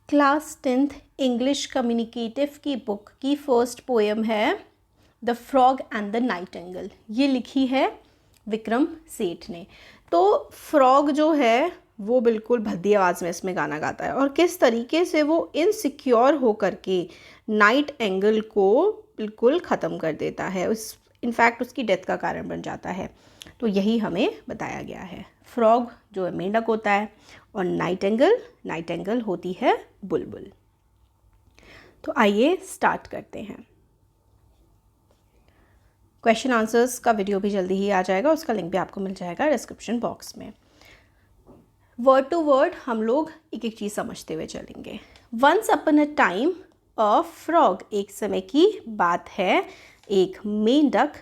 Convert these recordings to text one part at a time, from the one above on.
Class 10th English communicative की book की first poem है the frog and the Nightingale. ये लिखी है विक्रम सेठ ने। तो फ्रॉग जो है वो बिल्कुल भद्दी आवाज़ में इसमें गाना गाता है और किस तरीके से वो इनसिक्योर होकर के नाइट एंगल को बिल्कुल ख़त्म कर देता है, उस इनफैक्ट उसकी डेथ का कारण बन जाता है। तो यही हमें बताया गया है। फ्रॉग जो है मेंढक होता है और नाइटिंगेल होती है बुलबुल। तो आइए स्टार्ट करते हैं। क्वेश्चन आंसर्स का वीडियो भी जल्दी ही आ जाएगा, उसका लिंक भी आपको मिल जाएगा डिस्क्रिप्शन बॉक्स में। वर्ड टू वर्ड हम लोग एक एक चीज़ समझते हुए चलेंगे। Once upon a time a frog, एक समय की बात है, एक मेंढक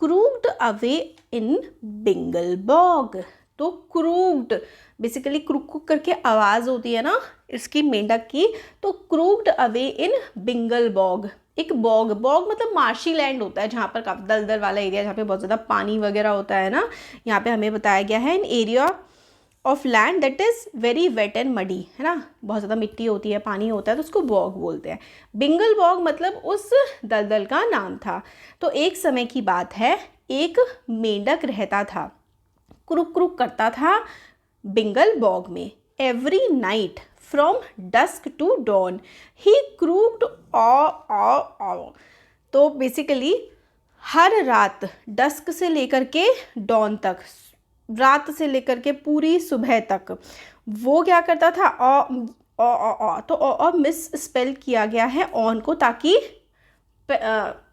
croaked away in Bingle bog. तो क्रूक्ड बेसिकली क्रूक करके आवाज़ होती है ना इसकी मेंढक की, तो croaked away in Bingle bog. एक बॉग मतलब मार्शी लैंड होता है जहाँ पर काफ़ी दलदल वाला एरिया, जहाँ पे बहुत ज़्यादा पानी वगैरह होता है ना। यहाँ पे हमें बताया गया है in area of land that is very wet and muddy, है ना, बहुत ज़्यादा मिट्टी होती है, पानी होता है, तो उसको बॉग बोलते हैं। बिंगल बॉग मतलब उस दलदल का नाम था। तो एक समय की बात है, एक मेंढक रहता था, क्रुक क्रुक करता था बिंगल बॉग में। Every night from dusk to dawn he croaked on. तो बेसिकली हर रात, डस्क से लेकर के डॉन तक, रात से लेकर के पूरी सुबह तक वो क्या करता था, तो और मिस स्पेल किया गया है ऑन को ताकि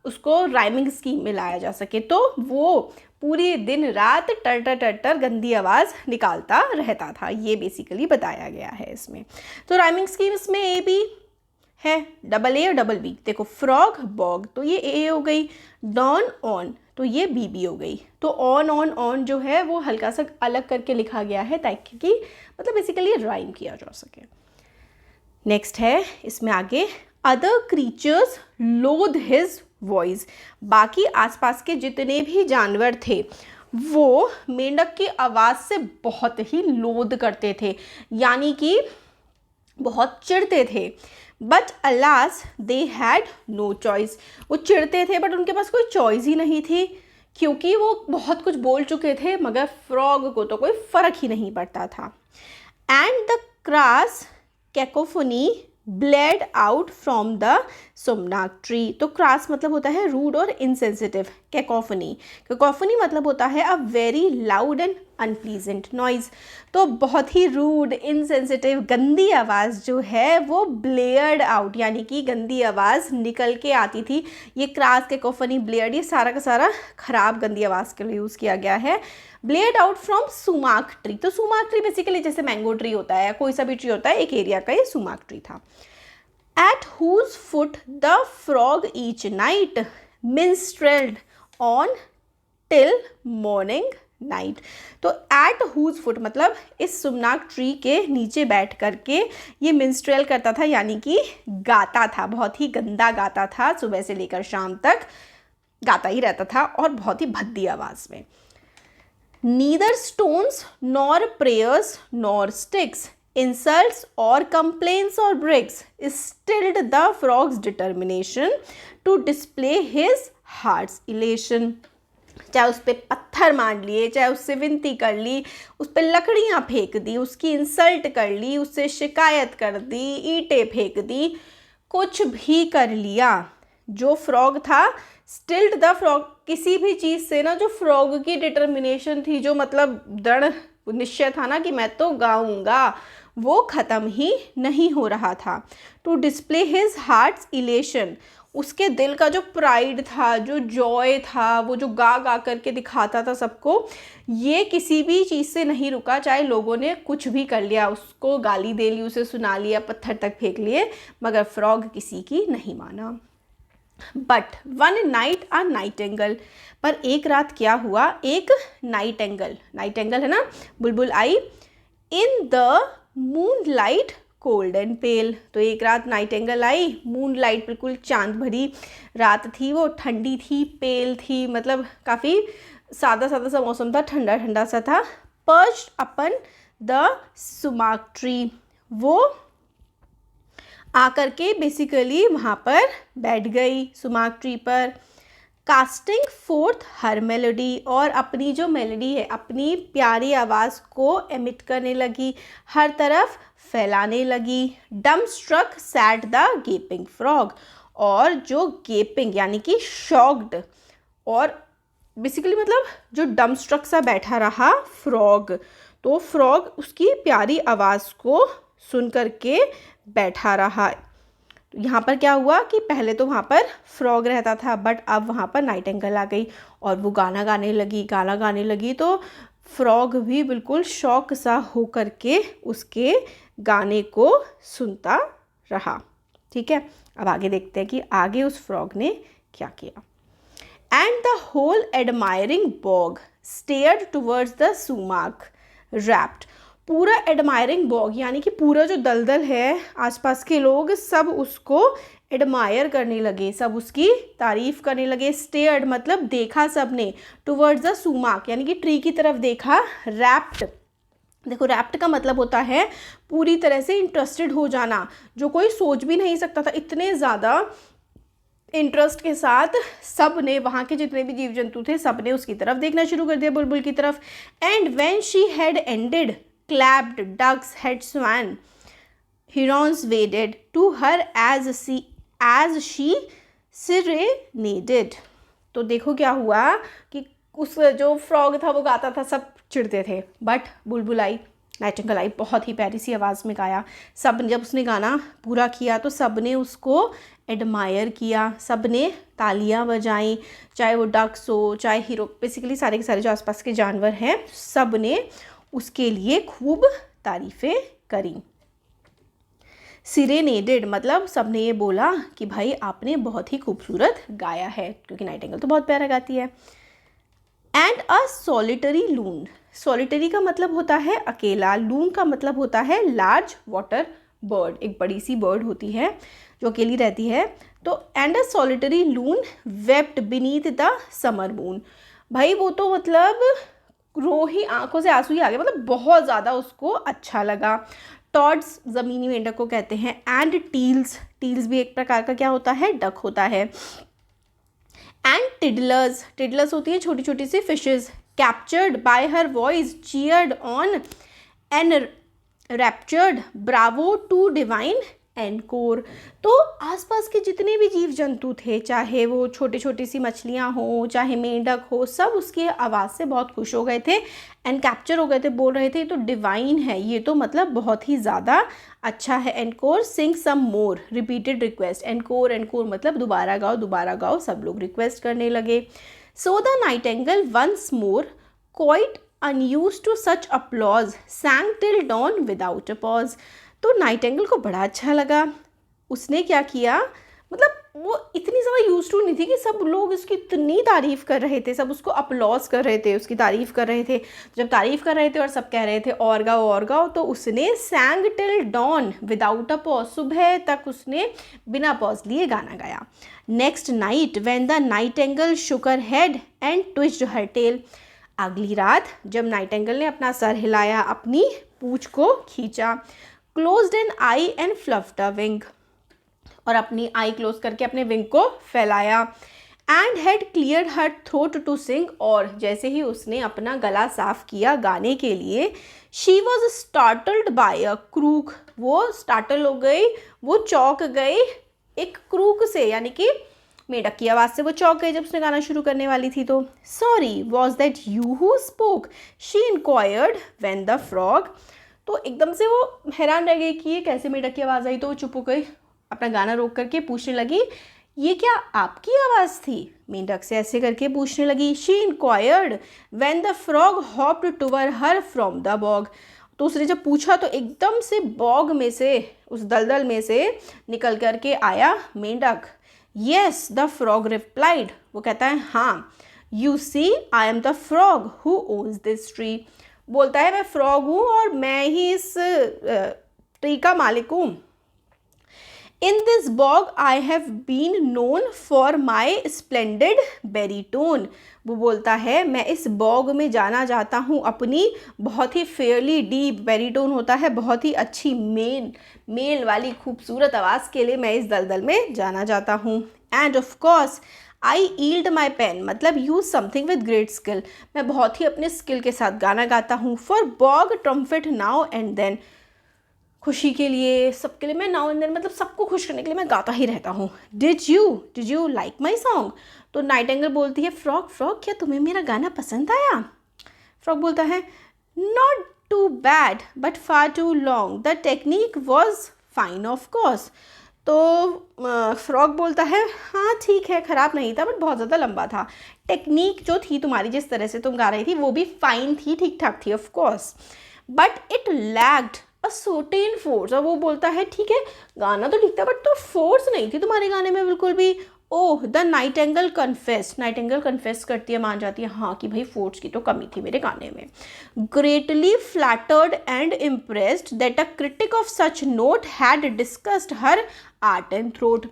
उसको राइमिंग स्कीम में लाया जा सके। तो वो पूरी दिन रात टर गंदी आवाज़ निकालता रहता था, ये बेसिकली बताया गया है इसमें। तो राइमिंग स्कीम इसमें ए बी है, डबल ए और डबल बी। देखो फ्रॉग बॉग तो ये ए हो गई, डॉन ऑन तो ये बी बी हो गई। तो ऑन जो है वो हल्का सा अलग करके लिखा गया है ताकि कि मतलब बेसिकली राइम किया जा सके। नेक्स्ट है इसमें आगे, other creatures load his voice. बाकी आसपास के जितने भी जानवर थे वो मेंढक की आवाज़ से बहुत ही लोड करते थे, यानी कि बहुत चिढ़ते थे। But alas they had no choice. वो चिढ़ते थे बट उनके पास कोई चॉइस ही नहीं थी, क्योंकि वो बहुत कुछ बोल चुके थे मगर फ्रॉग को तो कोई फ़र्क ही नहीं पड़ता था। And the crass cacophony blared out from the sumac tree. तो क्रास मतलब होता है रूड और इनसेंसिटिव। कैकोफोनी मतलब होता है a very loud and unpleasant noise. तो बहुत ही रूड, इनसेंसिटिव, गंदी आवाज़ जो है वो ब्लेयर्ड आउट, यानी कि गंदी आवाज़ निकल के आती थी। ये क्रास, कैकोफोनी, ब्लेयर्ड, ये सारा का सारा खराब गंदी आवाज़ के लिए यूज़ किया गया है। Blade out from sumac tree. तो सुमाक ट्री बेसिकली जैसे मैंगो ट्री होता है या कोई सा भी ट्री होता है, एक एरिया का ये सुमाक ट्री था। At whose foot the frog each night minstrelled on till morning night. तो एट हुज फुट मतलब इस सुमनाक ट्री के नीचे बैठ करके ये मिन्स्ट्रेल करता था, यानी कि गाता था, बहुत ही गंदा गाता था, सुबह से लेकर शाम तक गाता ही रहता था और बहुत ही भद्दी आवाज़ में। Neither stones nor prayers nor sticks, insults or complaints or bricks stilled the frog's determination to display his heart's elation. चाहे उस पर पत्थर मार लिए, चाहे उससे विनती कर ली, उस पर लकड़ियाँ फेंक दी, उसकी इंसल्ट कर ली, उससे शिकायत कर दी, ईंटें फेंक दी, कुछ भी कर लिया, जो फ्रॉग था स्टिल्ड द फ्रॉग, किसी भी चीज़ से ना जो फ्रॉग की डिटर्मिनेशन थी, जो मतलब दृढ़ निश्चय था ना कि मैं तो गाऊंगा, वो ख़त्म ही नहीं हो रहा था। To display his heart's elation, उसके दिल का जो प्राइड था, जो जॉय था, वो जो गा गा करके दिखाता था सबको, ये किसी भी चीज़ से नहीं रुका, चाहे लोगों ने कुछ भी कर लिया, उसको गाली दे ली, उसे सुना लिया, पत्थर तक फेंक लिए, मगर फ्रॉग किसी की नहीं माना। But one night a Nightingale, पर एक रात क्या हुआ, एक नाइटिंगेल है ना, बुलबुल आई, in the moonlight cold and pale. तो एक रात नाइटिंगेल आई, मून लाइट बिल्कुल चांद भरी रात थी, वो ठंडी थी, पेल थी, मतलब काफ़ी सादा सा मौसम था, ठंडा सा था। पर्च्ड अपन द सुमाक ट्री, वो आकर के बेसिकली वहाँ पर बैठ गई सुमाक ट्री पर। कास्टिंग फोर्थ हर मेलोडी, और अपनी जो मेलोडी है, अपनी प्यारी आवाज़ को एमिट करने लगी, हर तरफ फैलाने लगी। Dumbstruck sat the gaping frog, और जो गेपिंग यानी कि शॉक्ड, और बेसिकली मतलब जो डम स्ट्रक सा बैठा रहा फ्रॉग, तो फ्रॉग उसकी प्यारी आवाज़ को सुन करके बैठा रहा। तो यहाँ पर क्या हुआ कि पहले तो वहाँ पर फ्रॉग रहता था, बट अब वहाँ पर नाइटिंगेल आ गई और वो गाना गाने लगी, तो फ्रॉग भी बिल्कुल शौक सा हो करके उसके गाने को सुनता रहा। ठीक है, अब आगे देखते हैं कि आगे उस फ्रॉग ने क्या किया। And the whole admiring bog stared towards the sumac rapt. पूरा एडमायरिंग बॉग यानी कि पूरा जो दलदल है, आसपास के लोग सब उसको एडमायर करने लगे, सब उसकी तारीफ करने लगे। स्टेयर्ड मतलब देखा सबने, टुवर्ड्स द सुमाक यानी कि ट्री की तरफ देखा। रैप्ड, देखो रैप्ट का मतलब होता है पूरी तरह से इंटरेस्टेड हो जाना, जो कोई सोच भी नहीं सकता था। इतने ज़्यादा इंटरेस्ट के साथ सब ने, वहाँ के जितने भी जीव जंतु थे, सब ने उसकी तरफ देखना शुरू कर दिया, बुलबुल की तरफ। And when she had ended clapped, ducks had swan, herons waded to her as she serenaded। तो देखो क्या हुआ कि उस जो फ्रॉग था वो गाता था, सब चिढ़ते थे, बट बुलबुल आई, नाइटिंगेल आई, बहुत ही प्यारी सी आवाज़ में गाया। सब जब उसने गाना पूरा किया तो सब ने उसको एडमायर किया, सब ने तालियां बजाई, चाहे वो डक्स हो, चाहे हीरो, बेसिकली सारे के सारे जो आसपास के जानवर हैं, सब ने उसके लिए खूब तारीफ़ें करी। सिरेनेडेड मतलब सबने ये बोला कि भाई आपने बहुत ही खूबसूरत गाया है, क्योंकि नाइटिंगेल तो बहुत प्यारा गाती है। And a solitary loon, solitary का मतलब होता है अकेला, लून का मतलब होता है लार्ज वाटर बर्ड, एक बड़ी सी बर्ड होती है जो अकेली रहती है। तो and a solitary loon wept beneath the summer moon, भाई वो तो मतलब रो ही, आंखों से आंसू ही आ गए, मतलब बहुत ज़्यादा उसको अच्छा लगा। टॉड्स ज़मीनी मेंढक को कहते हैं। एंड टील्स, टील्स भी एक प्रकार का क्या होता है, डक होता है। एंड टिडलर्स, टिडलर्स होती है छोटी छोटी सी fishes. Captured by her voice cheered on and raptured bravo too divine encore. तो आसपास के जितने भी जीव जंतु थे, चाहे वो छोटी छोटी सी मछलियाँ हो, चाहे मेंढक हो, सब उसकी आवाज़ से बहुत खुश हो गए थे एंड कैप्चर हो गए थे, बोल रहे थे तो डिवाइन है, ये तो मतलब बहुत ही ज़्यादा अच्छा है। Encore sing some more, repeated request. Encore, encore मतलब दोबारा गाओ, सब लोग रिक्वेस्ट करने लगे। So the nightingale once more quite unused to such applause sang till dawn without a pause। तो नाइटिंगेल को बड़ा अच्छा लगा। उसने क्या किया, मतलब वो इतनी ज़्यादा यूज टू नहीं थी कि सब लोग उसकी इतनी तारीफ़ कर रहे थे, सब उसको अपलॉज कर रहे थे, उसकी तारीफ़ कर रहे थे। जब तारीफ़ कर रहे थे और सब कह रहे थे और गाओ, तो उसने sang till dawn without a pause, सुबह तक उसने बिना पॉज लिए गाना गाया। Next night when the nightingale shook her head and twisted her tail, अगली रात जब नाइटिंगेल ने अपना सर हिलाया, अपनी पूंछ को खींचा। Closed an eye and fluffed a wing, और अपनी आई क्लोज करके अपने विंग को फैलाया। And had cleared her throat to sing, और जैसे ही उसने अपना गला साफ किया गाने के लिए, she was startled by a croak, वो स्टार्टल हो गई, वो चौंक गई एक क्रूक से, यानी कि मेढक की आवाज़ से वो चौंक गई जब उसने गाना शुरू करने वाली थी। तो sorry was that you who spoke, she inquired when the frog, तो एकदम से वो हैरान रह गई कि ये कैसे मेढक की आवाज़ आई, तो वो चुप हो गई, अपना गाना रोक करके पूछने लगी ये क्या आपकी आवाज़ थी। मेंढक से ऐसे करके पूछने लगी। She inquired when the frog hopped toward her from the bog, तो उसने जब पूछा तो एकदम से बॉग में से, उस दलदल में से निकल करके आया मेंढक। येस द फ्रॉग रिप्लाइड, वो कहता है हाँ। You see I am the frog who owns this tree, बोलता है मैं फ्रॉग हूँ और मैं ही इस ट्री का मालिक हूँ। In this bog I have been known for my splendid baritone. वो बोलता है मैं इस बॉग में जाना जाता हूँ अपनी बहुत ही फेयरली डीप, बेरीटोन होता है बहुत ही अच्छी मेल वाली खूबसूरत आवाज़ के लिए मैं इस दलदल में जाना जाता हूँ। And of course I wield my pen, मतलब use something with great skill, मैं बहुत ही अपने स्किल के साथ गाना गाता हूँ। For bog trumpet now and then, खुशी के लिए, सबके लिए, मैं नाउ एंड देन मतलब सबको खुश करने के लिए मैं गाता ही रहता हूँ। Did you like my song? तो नाइटिंगेल बोलती है फ्रॉग क्या तुम्हें मेरा गाना पसंद आया? फ्रॉग बोलता है not too bad but far too long, the technique was fine of course. तो फ्रॉग बोलता है हाँ ठीक है, ख़राब नहीं था बट बहुत ज़्यादा लंबा था। टेक्निक जो थी तुम्हारी, जिस तरह से तुम गा रही थी वो भी फाइन थी, ठीक ठाक थी of course, but it lacked a certain force. और वो बोलता है ठीक है गाना तो ठीक था बट तो फोर्स नहीं थी तुम्हारे गाने में बिल्कुल भी। ओह the Nightingale confess, Nightingale confess करती है, मान जाती है हाँ कि भाई फोर्स की तो कमी थी मेरे गाने में। Greatly flattered and impressed that a critic of such note had discussed her art and throat.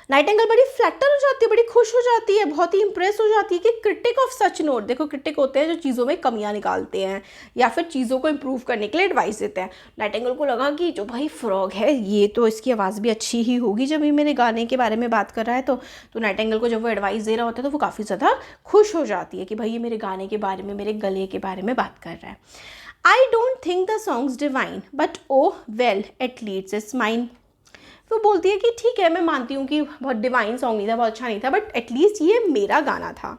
Nightingale बड़ी फ्लैटर हो जाती है, बड़ी खुश हो जाती है, बहुत ही इंप्रेस हो जाती है कि क्रिटिक ऑफ सच नोट, देखो क्रिटिक होते हैं जो चीज़ों में कमियां निकालते हैं या फिर चीज़ों को इम्प्रूव करने के लिए एडवाइस देते हैं। नाइटिंगेल को लगा कि जो भाई फ्रॉग है ये तो इसकी आवाज़ भी अच्छी ही होगी जब ये मेरे गाने के बारे में बात कर रहा है। तो नाइटिंगेल को जब वो एडवाइस दे रहा होता है तो वो काफ़ी ज़्यादा खुश हो जाती है कि भाई ये मेरे गाने के बारे में, मेरे गले के बारे में बात कर रहा है। I don't think the song's divine but oh well at least it's mine. तो बोलती है कि ठीक है मैं मानती हूँ कि बहुत डिवाइन सॉन्ग नहीं था, बहुत अच्छा नहीं था, बट एटलीस्ट ये मेरा गाना था।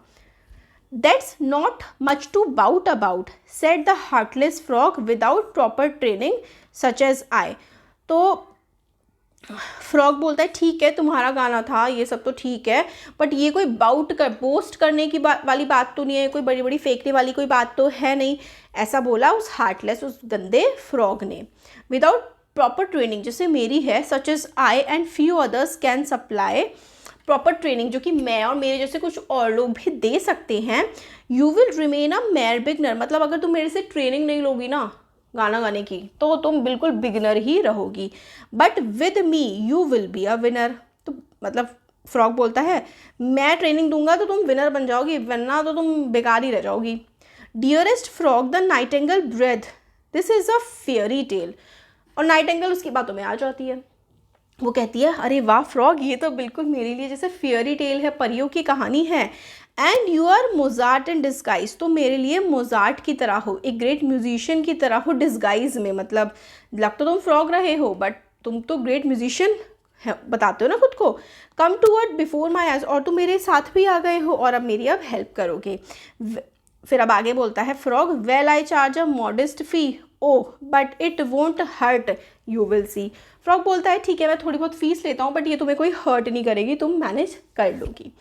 That's not much to bout about said the heartless frog without proper training such as I. तो फ्रॉग बोलता है ठीक है तुम्हारा गाना था, ये सब तो ठीक है, बट ये कोई बोस्ट करने की वाली बात तो नहीं है, कोई बड़ी बड़ी फेंकने वाली कोई बात तो है नहीं। ऐसा बोला उस हार्टलेस, उस गंदे फ्रॉग ने। विदाउट प्रॉपर ट्रेनिंग जैसे मेरी है, such as I and few others can supply proper training, जो कि मैं और मेरे जैसे कुछ और लोग भी दे सकते हैं। You will remain a mayor beginner, मतलब अगर तुम मेरे से ट्रेनिंग नहीं लोगी ना गाना गाने की तो तुम बिल्कुल बिगनर ही रहोगी। But with me you will be a winner. तो मतलब फ्रॉग बोलता है मैं ट्रेनिंग दूंगा तो तुम विनर बन जाओगी, वरना तो तुम बेकार ही रह जाओगी। Dearest frog the nightingale breathed this is a fairy tale. और नाइटिंगेल उसकी बातों में आ जाती है, वो कहती है अरे वाह फ्रॉग ये तो बिल्कुल मेरे लिए जैसे फेयरी टेल है, परियों की कहानी है। And you are Mozart in disguise, तो मेरे लिए मोजार्ट की तरह हो, एक ग्रेट म्यूजिशियन की तरह हो डिस्गाइज में, मतलब लग तो तुम फ्रॉग रहे हो बट तुम तो ग्रेट म्यूजिशियन बताते हो ना खुद को। Come to word before my eyes, और तुम मेरे साथ भी आ गए हो और अब मेरी अब हेल्प करोगे। फिर अब आगे बोलता है frog well I charge a modest fee oh but it won't hurt you will see. Frog बोलता है ठीक है मैं थोड़ी बहुत फीस लेता हूँ बट ये तुम्हें कोई हर्ट नहीं करेगी, तुम मैनेज कर लोगी।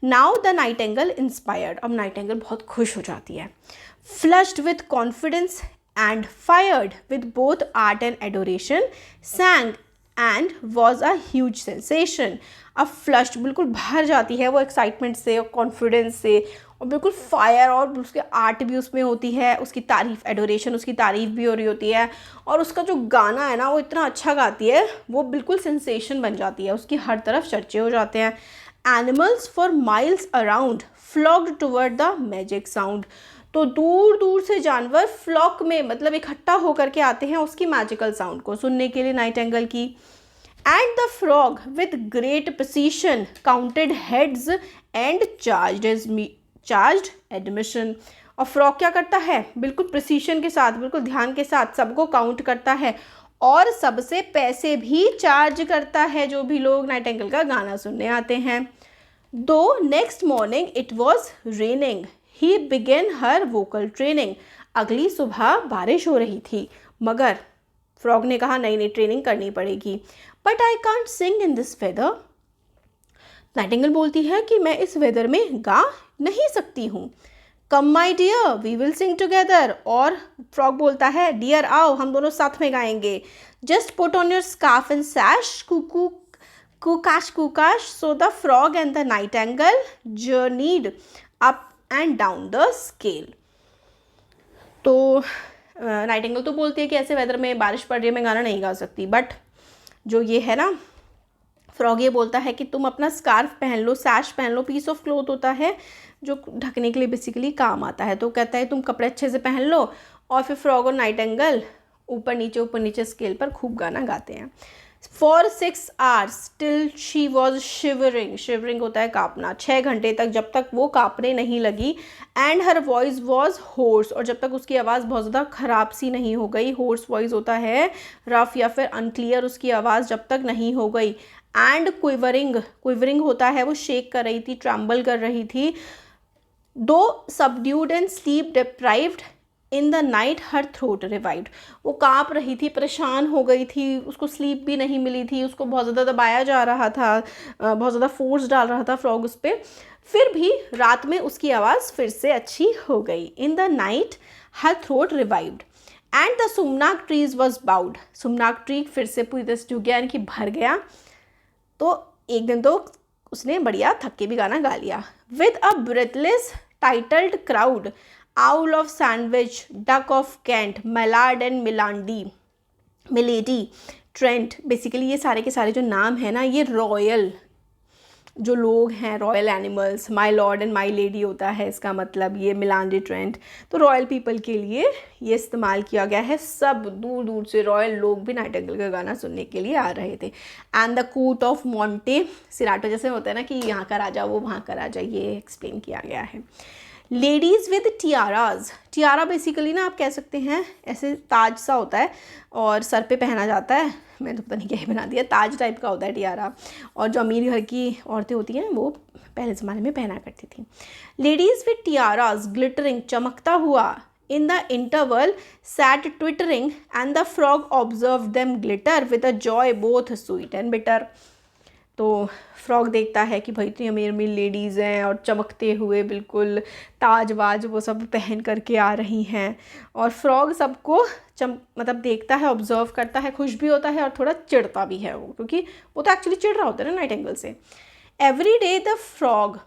नाउ द नाइटिंगेल इंस्पायर्ड, अब नाइटिंगेल बहुत खुश हो जाती है। Flushed with confidence and fired with both art and adoration सैंग and was a huge sensation. अब फ्लश्ड बिल्कुल भर जाती है वो एक्साइटमेंट से और कॉन्फिडेंस से, और बिल्कुल फायर, और उसके आर्ट भी उसमें होती है, उसकी तारीफ, एडोरेशन उसकी तारीफ भी हो रही होती है, और उसका जो गाना है ना वो इतना अच्छा गाती है, वो बिल्कुल सेंसेशन बन जाती है, उसकी हर तरफ चर्चे हो जाते हैं। Animals for miles around flocked toward the magic sound, तो दूर दूर से जानवर फ्लॉक में मतलब इकट्ठा होकर के आते हैं उसकी मैजिकल साउंड को सुनने के लिए नाइटिंगेल की। And the frog with great precision counted heads and charged admission. और फ्रॉग क्या करता है बिल्कुल प्रिसीशन के साथ, बिल्कुल ध्यान के साथ सबको काउंट करता है और सबसे पैसे भी चार्ज करता है जो भी लोग नाइटिंगेल का गाना सुनने आते हैं। दो next morning it was raining he begin her vocal training, अगली सुबह बारिश हो रही थी मगर फ्रॉग ने कहा नहीं नहीं ट्रेनिंग करनी पड़ेगी। But I can't sing in this weather, nightingale बोलती है कि मैं इस वेदर में गा नहीं सकती हूँ। Come my dear we will sing together, और फ्रॉग बोलता है डियर आओ हम दोनों साथ में गाएंगे। Just put on your scarf and sash कुकू कुकाश कुकाश। So the frog and the nightingale journeyed up and down the scale. तो नाइटिंगेल तो बोलती है कि ऐसे वेदर में बारिश पड़ रही है मैं गाना नहीं गा सकती, बट जो ये है ना, फ्रॉग ये बोलता है कि तुम अपना स्कार्फ पहन लो, सैश पहन लो। पीस ऑफ क्लोथ होता है जो ढकने के लिए बेसिकली काम आता है। तो कहता है तुम कपड़े अच्छे से पहन लो। और फिर फ्रॉग और नाइटिंगेल ऊपर नीचे स्केल पर खूब गाना गाते हैं। For 6 hours till she was shivering, shivering होता है काँपना, 6 घंटे तक, जब तक वो काँपने नहीं लगी। And her voice was hoarse, और जब तक उसकी आवाज़ बहुत ज़्यादा ख़राब सी नहीं हो गई। होर्स वॉइस होता है रफ या फिर अनक्लियर, उसकी आवाज़ जब तक नहीं हो गई। एंड क्विवरिंग, क्विवरिंग होता है वो शेक कर रही थी, ट्रम्बल कर रही थी। दो subdued and sleep deprived in the night her throat revived, वो काँप रही थी, परेशान हो गई थी, उसको स्लीप भी नहीं मिली थी, उसको बहुत ज़्यादा दबाया जा रहा था, बहुत ज़्यादा फोर्स डाल रहा था फ्रॉग उस पर। फिर भी रात में उसकी आवाज़ फिर से अच्छी हो गई। In the night her throat revived and the sumac trees was bowed, sumac tree फिर से पूरी तरह से झुक गया, यानी कि भर गया। तो एक दिन तो उसने बढ़िया थक के भी गाना गा लिया। With a breathless titled crowd, owl of Sandwich, duck of Kent, mallard and milady, Trent, basically ये सारे के सारे जो नाम है ना, ये रॉयल जो लोग हैं, royal animals, my lord and my lady होता है इसका मतलब, ये मिलांडी ट्रेंट, तो रॉयल पीपल के लिए ये इस्तेमाल किया गया है। सब दूर दूर से रॉयल लोग भी नाइटिंगेल का गाना सुनने के लिए आ रहे थे। And the court of Monte Cirrato, जैसे होता है ना कि यहाँ का राजा वो वहाँ का राजा, ये एक्सप्लेन किया गया है। Ladies with tiaras, Tiara basically ना आप कह सकते हैं ऐसे ताज सा होता है और सर पे पहना जाता है, मैंने तो पता नहीं क्या ही बना दिया, ताज टाइप का होता है टियारा, और जो अमीर घर की औरतें होती हैं वो पहले ज़माने में पहना करती थी। लेडीज़ विद टियाराज ग्लिटरिंग, चमकता हुआ। In the interval sat twittering and the frog observe them glitter with a joy both sweet and bitter. तो फ्रॉग देखता है कि भाई इतनी अमीर अमीर लेडीज़ हैं और चमकते हुए बिल्कुल ताज वाज वो सब पहन करके आ रही हैं, और फ्रॉग सबको मतलब देखता है, ऑब्जर्व करता है, खुश भी होता है और थोड़ा चिढ़ता भी है वो, क्योंकि वो तो एक्चुअली चिढ़ रहा होता है ना नाइटिंगेल से। Every day the frog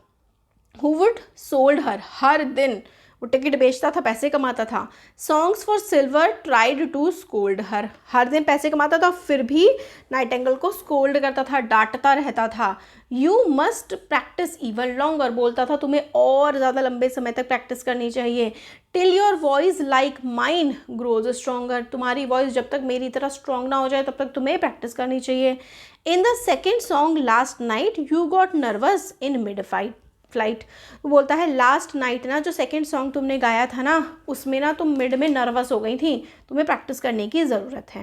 who would sold her, हर दिन वो टिकट बेचता था, पैसे कमाता था। Songs for silver tried to scold her, हर दिन पैसे कमाता था फिर भी नाइटिंगेल को स्कोल्ड करता था, डांटता रहता था। You must practice even longer, बोलता था तुम्हें और ज़्यादा लंबे समय तक प्रैक्टिस करनी चाहिए। Till your voice like mine grows stronger, तुम्हारी वॉइस जब तक मेरी तरह स्ट्रॉन्ग ना हो जाए तब तक तुम्हें प्रैक्टिस करनी चाहिए। In the second song last night you got nervous in mid flight, बोलता है लास्ट नाइट ना जो सेकंड सॉन्ग तुमने गाया था ना, उसमें ना तुम मिड में नर्वस हो गई थी, तुम्हें प्रैक्टिस करने की ज़रूरत है।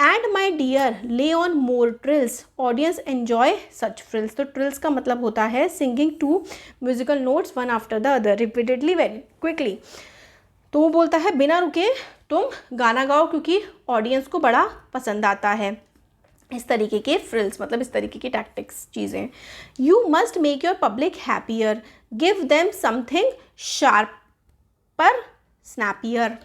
And my dear lay on more trills, audience enjoy such frills, तो ट्रिल्स का मतलब होता है singing two musical notes one after the other repeatedly very quickly. तो वो बोलता है बिना रुके तुम गाना गाओ क्योंकि ऑडियंस को बड़ा पसंद आता है इस तरीके के फ्रिल्स, मतलब इस तरीके की टैक्टिक्स चीज़ें। You must make your public happier, give them something sharper snappier,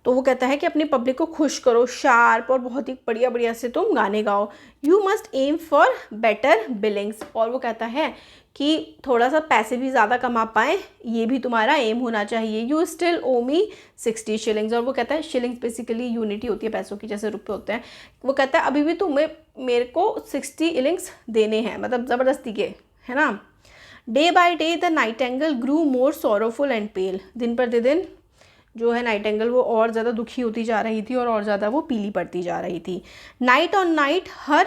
तो वो कहता है कि अपनी पब्लिक को खुश करो, शार्प और बहुत ही बढ़िया बढ़िया से तुम गाने गाओ। You must aim for better billings, और वो कहता है कि थोड़ा सा पैसे भी ज़्यादा कमा पाएँ, ये भी तुम्हारा एम होना चाहिए। You still O me 60 shillings, और वो कहता है शिलिंग्स बेसिकली यूनिटी होती है पैसों की, जैसे रुपये होते हैं। वो कहता है अभी भी तुम्हें मेरे को 60 शिलिंग्स देने हैं, मतलब ज़बरदस्ती के, है ना। Day by day the nightingale grew more sorrowful and pale, दिन पर दिन जो है नाइटिंगेल वो और ज़्यादा दुखी होती जा रही थी और ज़्यादा वो पीली पड़ती जा रही थी। Night on night her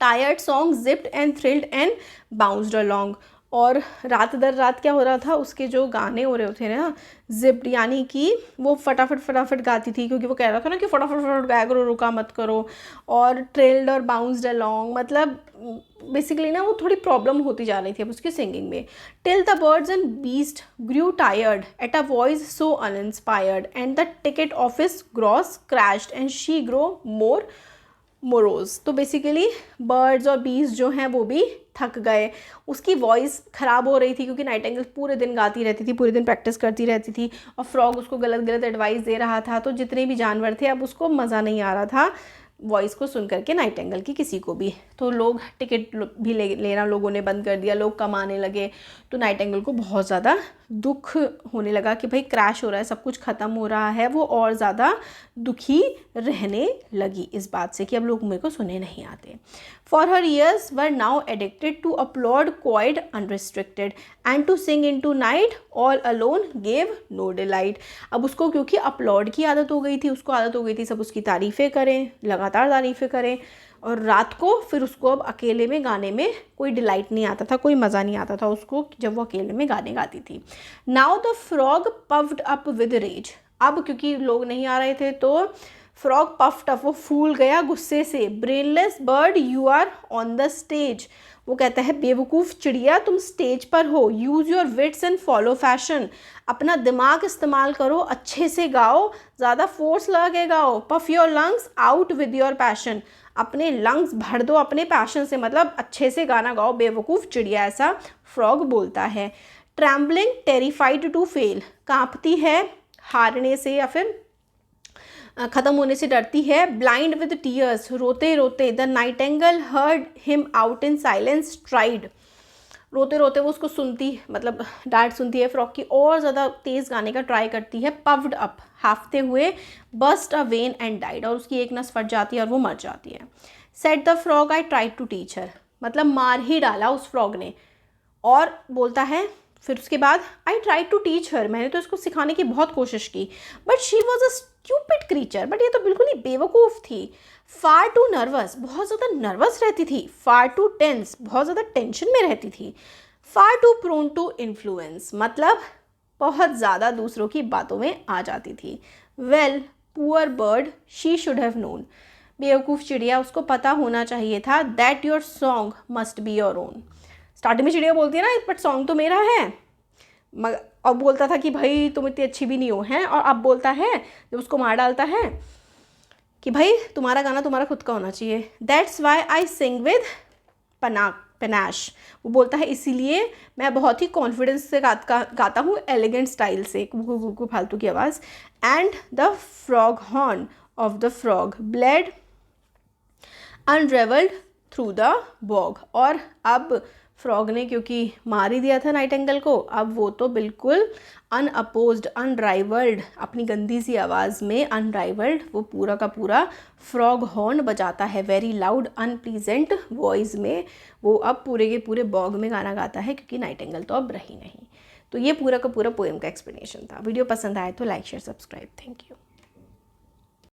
tired song zipped and thrilled and bounced along, और रात दर रात क्या हो रहा था, उसके जो गाने हो रहे थे ना जिप्ड, यानी कि वो फटाफट गाती थी, क्योंकि वो कह रहा था ना कि फटाफट गाया करो, रुका मत करो। और ट्रिल्ड और बाउंस्ड अलॉन्ग मतलब बेसिकली ना वो थोड़ी प्रॉब्लम होती जा रही थी अब उसकी सिंगिंग में। Till the birds and beast grew tired at a voice so uninspired and the ticket office gross crashed and she grew more morose, तो बेसिकली बर्ड्स और बीज जो हैं वो भी थक गए, उसकी वॉइस ख़राब हो रही थी क्योंकि नाइटिंगेल पूरे दिन गाती रहती थी, पूरे दिन प्रैक्टिस करती रहती थी, और फ्रॉग उसको गलत गलत एडवाइस दे रहा था। तो जितने भी जानवर थे अब उसको मज़ा नहीं आ रहा था वॉइस को सुन करके नाइटिंगेल की किसी को भी। तो लोग टिकट भी लेना लोगों ने बंद कर दिया, लोग कमाने लगे, तो नाइटिंगेल को बहुत ज़्यादा दुख होने लगा कि भाई क्रैश हो रहा है, सब कुछ ख़त्म हो रहा है, वो और ज़्यादा दुखी रहने लगी इस बात से कि अब लोग मेरे को सुने नहीं आते. For her ears were now addicted to applaud quite unrestricted and to sing in to night all alone gave no delight. अब उसको क्योंकि अपलॉड की आदत हो गई थी, उसको आदत हो गई थी सब उसकी तारीफ़ें करें, लगातार तारीफ़ें करें, और रात को फिर उसको अब अकेले में गाने में कोई डिलाइट नहीं आता था, कोई मज़ा नहीं आता था उसको जब वो अकेले में गाने गाती थी. Now the frog puffed up with rage. अब क्योंकि लोग नहीं आ रहे थे तो फ्रॉग पफ्ड अप, वो फूल गया गुस्से से. Brainless bird you are on the stage. वो कहता है बेवकूफ़ चिड़िया तुम स्टेज पर हो. Use your wits and follow fashion. अपना दिमाग इस्तेमाल करो, अच्छे से गाओ, ज़्यादा फोर्स लगा के गाओ. Puff your lungs out with your passion. अपने लंग्स भर दो अपने पैशन से, मतलब अच्छे से गाना गाओ बेवकूफ़ चिड़िया, ऐसा फ्रॉग बोलता है. Trembling terrified to fail. कांपती है हारने से या फिर ख़त्म होने से डरती है. Blind with tears. रोते रोते. The Nightingale heard him out in silence tried. रोते रोते वो उसको सुनती, मतलब डांट सुनती है फ्रॉग की, और ज़्यादा तेज़ गाने का ट्राई करती है. पफ्ड अप, हाफते हुए. Burst a vein and died. और उसकी एक नस फट जाती है और वो मर जाती है. Said the frog I tried to teach her. मतलब मार ही डाला उस फ्रॉग ने. और बोलता है फिर उसके बाद I tried to teach her. मैंने तो इसको सिखाने की बहुत कोशिश की. But she was a stupid creature. बट ये तो बिल्कुल ही बेवकूफ़ थी. Far too nervous. बहुत ज़्यादा नर्वस रहती थी. Far too tense. बहुत ज़्यादा टेंशन में रहती थी. Far too prone to influence. मतलब बहुत ज़्यादा दूसरों की बातों में आ जाती थी. Well poor bird she should have known. बेवकूफ़ चिड़िया, उसको पता होना चाहिए था. That your song must be your own. Starting में चिड़िया बोलती है ना बट सॉन्ग तो मेरा है, मगर अब बोलता था कि भाई तुम इतनी अच्छी भी नहीं हो हैं, और अब बोलता है जब उसको मार डालता है कि भाई तुम्हारा गाना तुम्हारा खुद का होना चाहिए. That's why I sing with panache. वो बोलता है इसीलिए मैं बहुत ही कॉन्फिडेंस से गाता हूँ, एलिगेंट स्टाइल से, फालतू की आवाज़. And the frog horn of the frog blared unrivalled through the bog. और अब फ्रॉग ने क्योंकि मार ही दिया था नाइटेंगल को, अब वो तो बिल्कुल अनअपोज्ड, अनराइवल्ड, अपनी गंदी सी आवाज़ में अनराइवल्ड वो पूरा का पूरा फ्रॉग हॉर्न बजाता है. वेरी लाउड अनप्लीजेंट वॉइस में वो अब पूरे के पूरे बॉग में गाना गाता है, क्योंकि नाइटेंगल तो अब रही नहीं. तो ये पूरा का पूरा पोएम का एक्सप्लेनेशन था. वीडियो पसंद आए तो like share subscribe. Thank you.